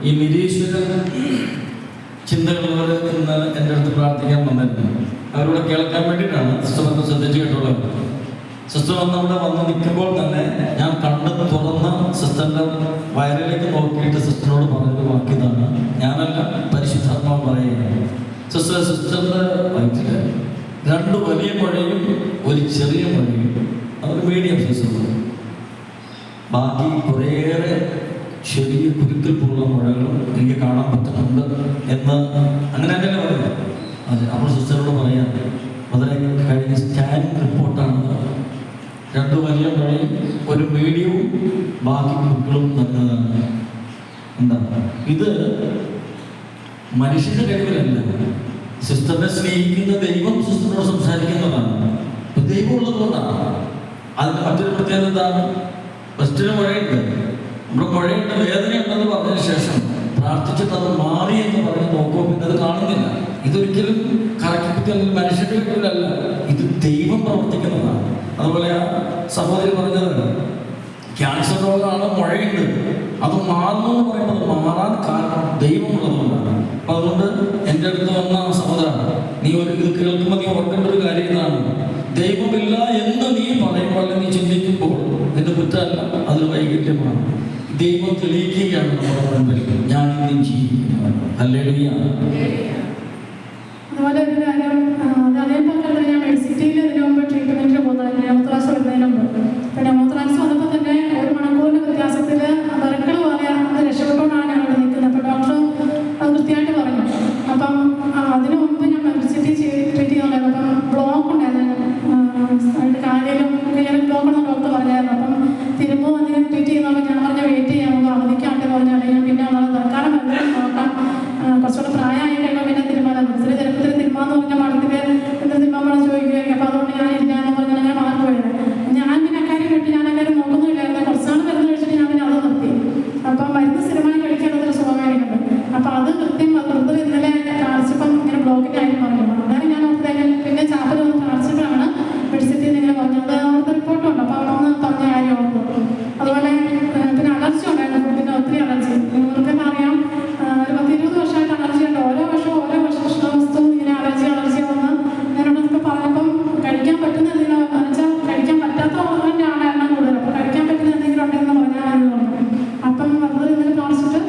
ഈ നിരീശ്വര ചിന്തകളുള്ളവർ ഇന്ന് എൻ്റെ അടുത്ത് പ്രാർത്ഥിക്കാൻ വന്നിരുന്നു. അവരോട് കേൾക്കാൻ വേണ്ടിയിട്ടാണ് സിസ്റ്റർ വന്ന് ശ്രദ്ധിച്ചു കേട്ടുള്ളത്. സിസ്റ്റർ വന്നവിടെ വന്ന് നിൽക്കുമ്പോൾ തന്നെ ഞാൻ കണ്ണ് തുറന്ന് സിസ്റ്ററിൻ്റെ വയറിലേക്ക് നോക്കിയിട്ട് സിസ്റ്ററിനോട് പറഞ്ഞൊരു വാക്കിയതാണ്, ഞാനല്ല പരിശുദ്ധാത്മാവ് പറയുകയാണ്. സിസ്റ്ററിൻ്റെ വയറ്റിൽ 2 വലിയ മുഴയും ഒരു ചെറിയ മുഴയും, അതൊരു മീഡിയം സൈസുള്ളത്, ബാക്കി കുറേയേറെ ചെറിയ കുരുക്കൾ പോലുള്ള മുഴകളും എനിക്ക് കാണാൻ പറ്റുന്നുണ്ട് എന്ന് അങ്ങനെ തന്നെ പറയുന്നത്. അതെ, അപ്പോൾ സിസ്റ്ററോട് പറയാം, വളരെ കഴിഞ്ഞ സ്കാനിങ് റിപ്പോർട്ടാണ്, 2 വലിയ മുഴയും ഒരു മീഡിയവും ബാക്കി കുരുക്കളും നിറഞ്ഞതാണ്. എന്താ ഇത്? മനുഷ്യന്റെ കഴിവിലല്ല, സിസ്റ്ററിനെ സ്നേഹിക്കുന്ന ദൈവം സിസ്റ്ററിനോട് സംസാരിക്കുന്നതാണ്. ദൈവം ഉള്ളതുകൊണ്ടാണ്. അതിൻ്റെ മറ്റൊരു പ്രത്യേകത എന്താണ്? ഫസ്റ്റിന് മുഴയുണ്ട്, നമ്മുടെ മുഴയുണ്ട്, വേദനയുണ്ടെന്ന് പറഞ്ഞതിന് ശേഷം പ്രാർത്ഥിച്ചിട്ട് അത് മാറി എന്ന് പറഞ്ഞ് നോക്കുമ്പോൾ പിന്നെ അത് കാണുന്നില്ല. ഇതൊരിക്കലും കറക്കിപ്പറ്റി അല്ലെങ്കിൽ മനുഷ്യന്റെ കഴിവിലല്ല, ഇത് ദൈവം പ്രവർത്തിക്കുന്നതാണ്. അതുപോലെ ആ സഹോദരി പറഞ്ഞത് ക്യാൻസർ രോഗമാണ്, മുഴയുണ്ട്, അത് മാറുന്നു എന്ന് പറയുന്നത് മാറാൻ കാരണം ദൈവമുള്ളതുകൊണ്ടാണ്. അപ്പം അതുകൊണ്ട് എൻ്റെ അടുത്ത് വന്ന സഹോദര, നീ ഇത് കേൾക്കുമ്പോൾ നീ ഓർക്കേണ്ട ഒരു കാര്യം ഇതാണ്, ദൈവമില്ല എന്ന് നീ പറയുമ്പോൾ അല്ലെങ്കിൽ നീ ചിന്തിക്കുമ്പോൾ നിന്റെ കുറ്റമല്ല, അതൊരു വൈകല്യമാണ്. ദൈവം തെളിയിക്കുകയാണ് നമ്മുടെ മുൻപിൽ, ഞാൻ ഇന്നും ജീവിക്കുന്നതാണ്. ഹല്ലേലൂയ. അതുപോലെ ഒരു കാര്യം, അതേപോലെ തന്നെ ഞാൻ മെഡിസിറ്റിയിൽ ഇതിനു മുമ്പ് ട്രീറ്റ്മെൻറ്റിന് പോകുന്നത് ന്യൂമോത്രാസ് വരുന്നതിന് മുമ്പ്. അപ്പം ന്യൂമോത്രാസ് വന്നപ്പോൾ തന്നെ 1 മണിക്കൂറിൻ്റെ വ്യത്യാസത്തിൽ മരക്കൾ പോലെ അത് രക്ഷപ്പെട്ടുകൊണ്ടാണ് ഞാൻ ഇവിടെ നിൽക്കുന്നത്. അപ്പോൾ ഡോക്ടർ അത് കൃത്യമായിട്ട് പറഞ്ഞു. അപ്പം അതിനു മുമ്പ് ഞാൻ മെഡിസിറ്റി ട്രീറ്റ് ചെയ്യുന്നുണ്ടായിരുന്നു. അപ്പം ബ്ലോക്ക് ഉണ്ടായിരുന്നു അതിൻ്റെ കാലിലും ഞാൻ ബ്ലോക്ക് ഉണ്ടെന്ന് ഡോക്ടർ പറഞ്ഞായിരുന്നു. അപ്പം തിരുമ്പോ അതിനെ ട്രീറ്റ് ചെയ്യുന്നപ്പോൾ ഞാൻ പറഞ്ഞ വെയിറ്റ് ചെയ്യാൻ നമുക്ക് അവധിക്കാണ്ട് പറഞ്ഞാൽ ഞാൻ പിന്നെ തൽക്കാലം മരുന്ന് നോക്കാം, കുറച്ചുകൂടെ പ്രായമായി കഴിയുമ്പോൾ പിന്നെ തീരുമാനം ഇത്തിരി ചെറുപ്പത്തിൽ തിരുമാന്ന് പറഞ്ഞ മഠത്തിൽ എന്ത് തിരുമാൻ ചോദിക്കുകയായിരിക്കും. അപ്പോൾ അതുകൊണ്ട് ഞാൻ ഇല്ലാന്ന് പറഞ്ഞാൽ ഞാൻ മാറിപ്പോയത്. ഞാൻ പിന്നെ അക്കാര്യം കേട്ട് ഞാൻ അക്കാര്യം നോക്കുന്നില്ലായിരുന്നു. കുറച്ചാണ് മരുന്ന് കഴിച്ചിട്ട് ഞാൻ പിന്നെ അത് നിർത്തി. അപ്പം മരുന്ന് സ്ഥിരമായി കഴിക്കാനൊരു സുഖമായിരിക്കുന്നുണ്ട്. അപ്പോൾ അത് കൃത്യം വൃദ്ധ ഇന്നലെ കാണിച്ചപ്പം ഇങ്ങനെ ബ്ലോക്കിൻ്റെ കാര്യം പറഞ്ഞു. അതാണ് ഞാൻ ഓർത്തതിന് പിന്നെ ചാപ്പൽ വന്ന് കാണിച്ചപ്പോഴാണ് മെഡിസിറ്റിയിൽ ഇങ്ങനെ പറഞ്ഞത്. അവിടുത്തെ റിപ്പോർട്ടുണ്ട്. അപ്പോൾ അവിടെ ഒന്ന് പറഞ്ഞ കാര്യം ഓർത്തു. അതുപോലെ പിന്നെ അലർജി ഉണ്ടായിരുന്നു, ഫുഡിൻ്റെ ഒത്തിരി അലർജി. നിങ്ങൾക്കെന്നെ അറിയാം, ഒരു 10-20 വർഷമായിട്ട് അലർജി ഉണ്ട്. ഓരോ വർഷവും ഓരോ ഭക്ഷണവസ്തു ഇങ്ങനെ അലർജി വന്ന് ഞാനോടൊക്കെ പറഞ്ഞപ്പം കഴിക്കാൻ പറ്റുന്ന എന്തെങ്കിലും വെച്ചാൽ കഴിക്കാൻ പറ്റാത്ത തന്നെയാണ് എണ്ണം കൂടുതൽ. അപ്പോൾ കഴിക്കാൻ പറ്റുന്ന എന്തെങ്കിലും ഉണ്ടെന്ന് പറഞ്ഞാൽ മതി പറഞ്ഞു. അപ്പം അത് ഇന്നലെ കാണിച്ചിട്ട്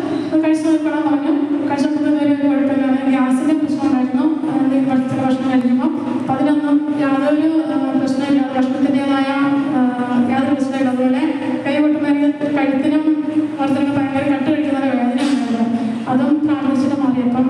കഴിച്ച് നോക്കണം പറഞ്ഞു. കഴിച്ചപ്പോൾ ഒരു കുഴപ്പമില്ല, ഗ്യാസിൻ്റെ പ്രശ്നം ഉണ്ടായിരുന്നു എന്തെങ്കിലും ഭക്ഷണം കഴിക്കുമ്പോൾ. അപ്പം അതിനൊന്നും യാതൊരു പ്രശ്നമില്ല, ഭക്ഷണത്തിൻ്റെതായ യാതൊരു പ്രശ്നമില്ല. അതുപോലെ കൈ കൊട്ടുമ്പോൾ എനിക്ക് കഴുത്തിനും പുറത്തിനൊക്കെ ഭയങ്കര കട്ട് കഴിക്കുന്ന വേദന ഉണ്ടായിരുന്നു. അതും പ്രാർത്ഥിച്ചിട്ട് മാറി. അപ്പം